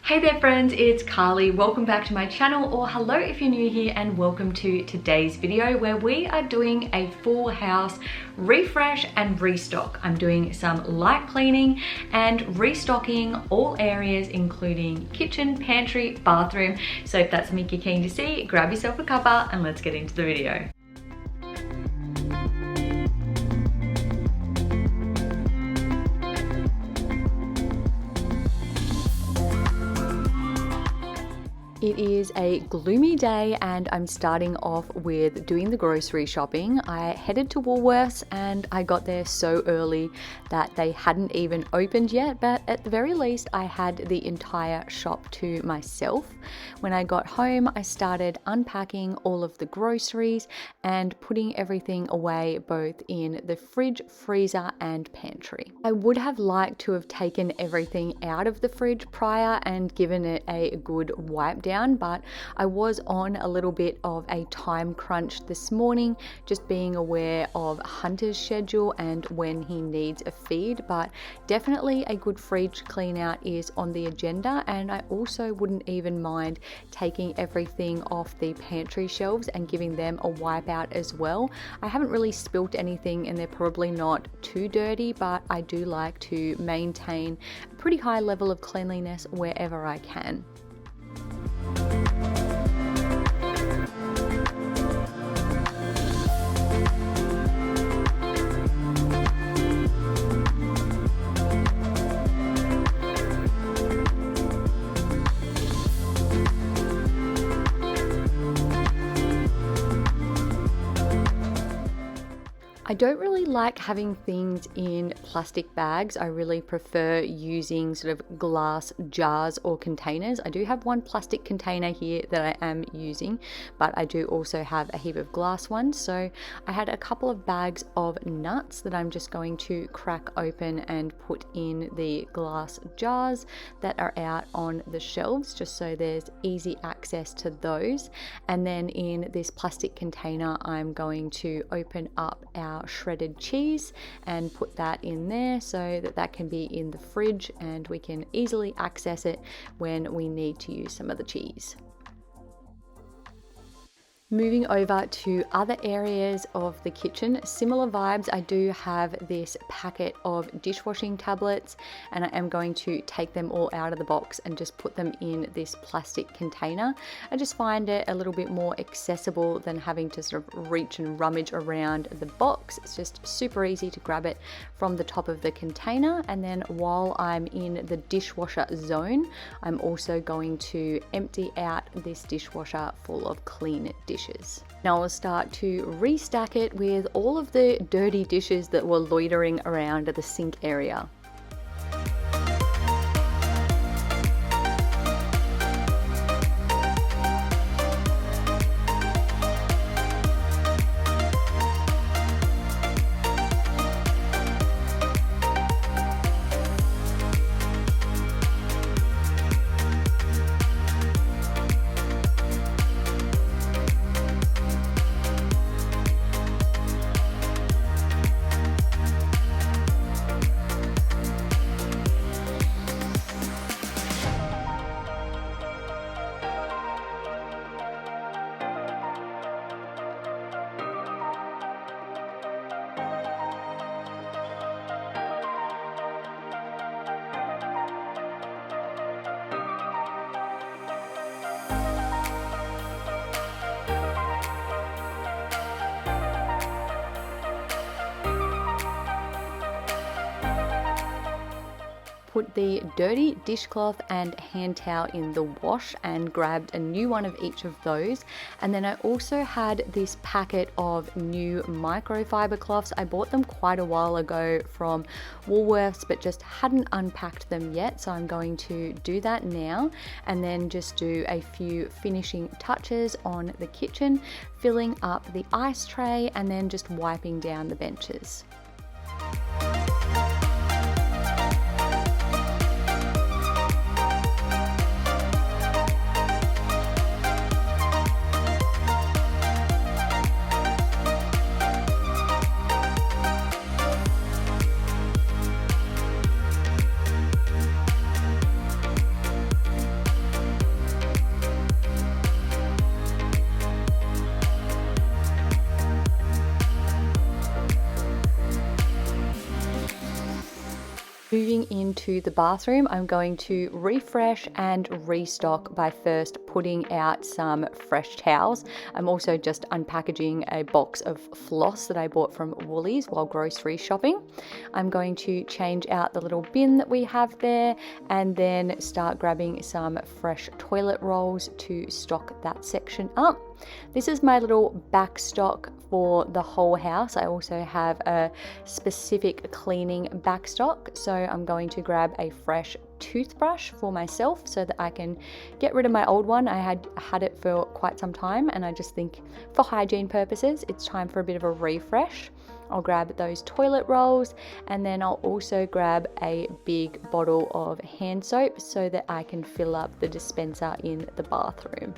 Hey there friends, it's Carly. Welcome back to my channel, or hello if you're new here, and welcome to today's video where we are doing a full house refresh and restock. I'm doing some light cleaning and restocking all areas including kitchen, pantry, bathroom. So if that's something you're keen to see, grab yourself a cuppa and let's get into the video. It is a gloomy day and I'm starting off with doing the grocery shopping. I headed to Woolworths and I got there so early that they hadn't even opened yet, but at the very least I had the entire shop to myself. When I got home, I started unpacking all of the groceries and putting everything away both in the fridge, freezer and pantry. I would have liked to have taken everything out of the fridge prior and given it a good wipe down, but I was on a little bit of a time crunch this morning, just being aware of Hunter's schedule and when he needs a feed. But definitely a good fridge clean out is on the agenda, and I also wouldn't even mind taking everything off the pantry shelves and giving them a wipe out as well. I haven't really spilt anything and they're probably not too dirty, but I do like to maintain a pretty high level of cleanliness wherever I can. I don't really like having things in plastic bags. I really prefer using sort of glass jars or containers. I do have one plastic container here that I am using, but I do also have a heap of glass ones. So I had a couple of bags of nuts that I'm just going to crack open and put in the glass jars that are out on the shelves, just so there's easy access to those. And then in this plastic container, I'm going to open up our shredded cheese and put that in there so that that can be in the fridge and we can easily access it when we need to use some of the cheese. Moving over to other areas of the kitchen, similar vibes. I do have this packet of dishwashing tablets and I am going to take them all out of the box and just put them in this plastic container. I just find it a little bit more accessible than having to sort of reach and rummage around the box. It's just super easy to grab it from the top of the container. And then while I'm in the dishwasher zone, I'm also going to empty out this dishwasher full of clean dishes. Now I'll start to restack it with all of the dirty dishes that were loitering around the sink area. Put the dirty dishcloth and hand towel in the wash and grabbed a new one of each of those. And then I also had this packet of new microfiber cloths. I bought them quite a while ago from Woolworths, but just hadn't unpacked them yet. So I'm going to do that now and then just do a few finishing touches on the kitchen, filling up the ice tray and then just wiping down the benches. Moving into the bathroom, I'm going to refresh and restock by first putting out some fresh towels. I'm also just unpackaging a box of floss that I bought from Woolies while grocery shopping. I'm going to change out the little bin that we have there and then start grabbing some fresh toilet rolls to stock that section up. This is my little back stock for the whole house. I also have a specific cleaning back stock, so I'm going to grab a fresh toothbrush for myself so that I can get rid of my old one. I had it for quite some time, and I just think for hygiene purposes it's time for a bit of a refresh. I'll grab those toilet rolls, and then I'll also grab a big bottle of hand soap so that I can fill up the dispenser in the bathroom.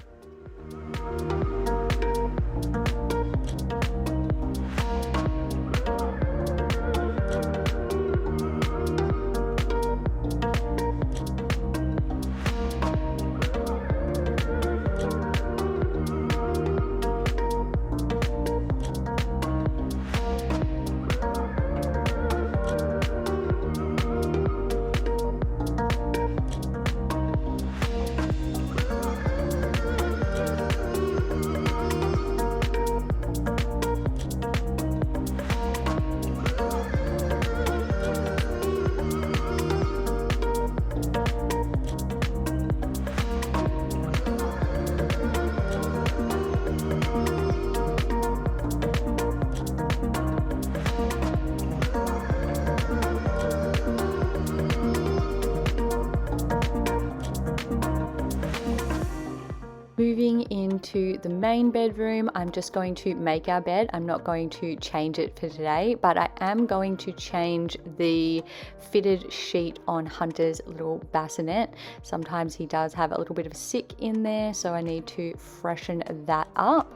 Moving into the main bedroom, I'm just going to make our bed. I'm not going to change it for today, but I am going to change the fitted sheet on Hunter's little bassinet. Sometimes he does have a little bit of sick in there, so I need to freshen that up.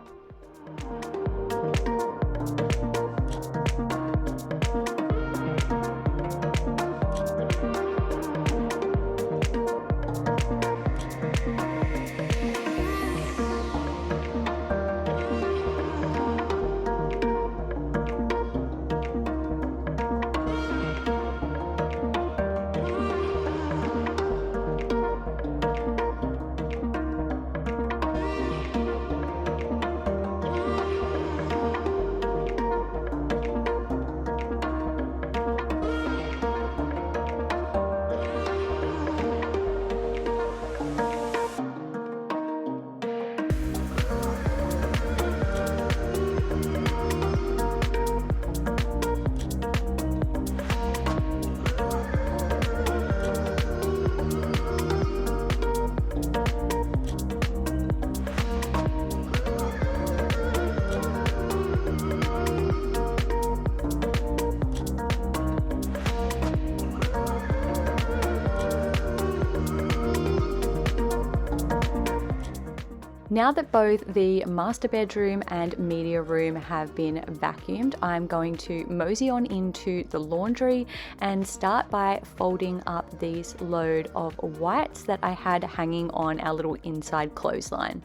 Now that both the master bedroom and media room have been vacuumed, I'm going to mosey on into the laundry and start by folding up these load of whites that I had hanging on our little inside clothesline.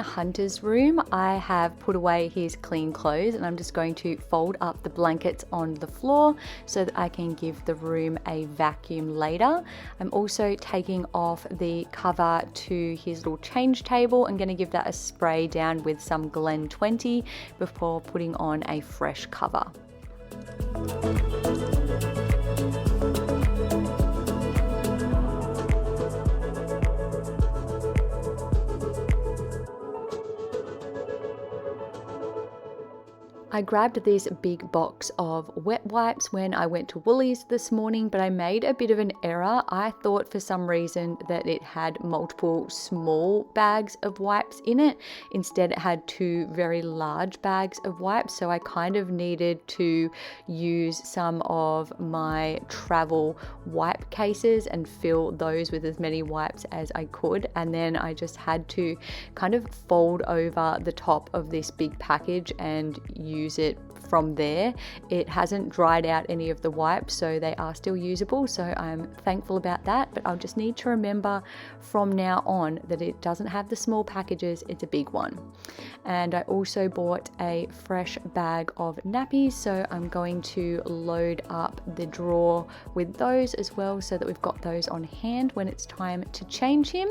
Hunter's room, I have put away his clean clothes and I'm just going to fold up the blankets on the floor so that I can give the room a vacuum later. I'm also taking off the cover to his little change table. I'm going to give that a spray down with some Glen 20 before putting on a fresh cover. I grabbed this big box of wet wipes when I went to Woolies this morning, but I made a bit of an error. I thought for some reason that it had multiple small bags of wipes in it. Instead, it had 2 very large bags of wipes, so I kind of needed to use some of my travel wipe cases and fill those with as many wipes as I could, and then I just had to kind of fold over the top of this big package and use it from there. It hasn't dried out any of the wipes, so they are still usable, so I'm thankful about that. But I'll just need to remember from now on that it doesn't have the small packages, it's a big one. And I also bought a fresh bag of nappies, so I'm going to load up the drawer with those as well so that we've got those on hand when it's time to change him.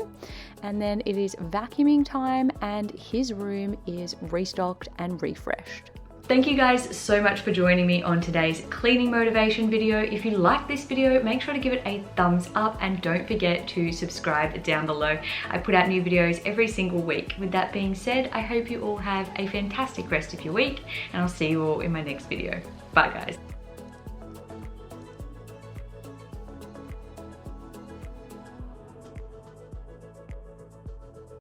And then it is vacuuming time and his room is restocked and refreshed. Thank you guys so much for joining me on today's cleaning motivation video. If you like this video, make sure to give it a thumbs up and don't forget to subscribe down below. I put out new videos every single week. With that being said, I hope you all have a fantastic rest of your week and I'll see you all in my next video. Bye guys.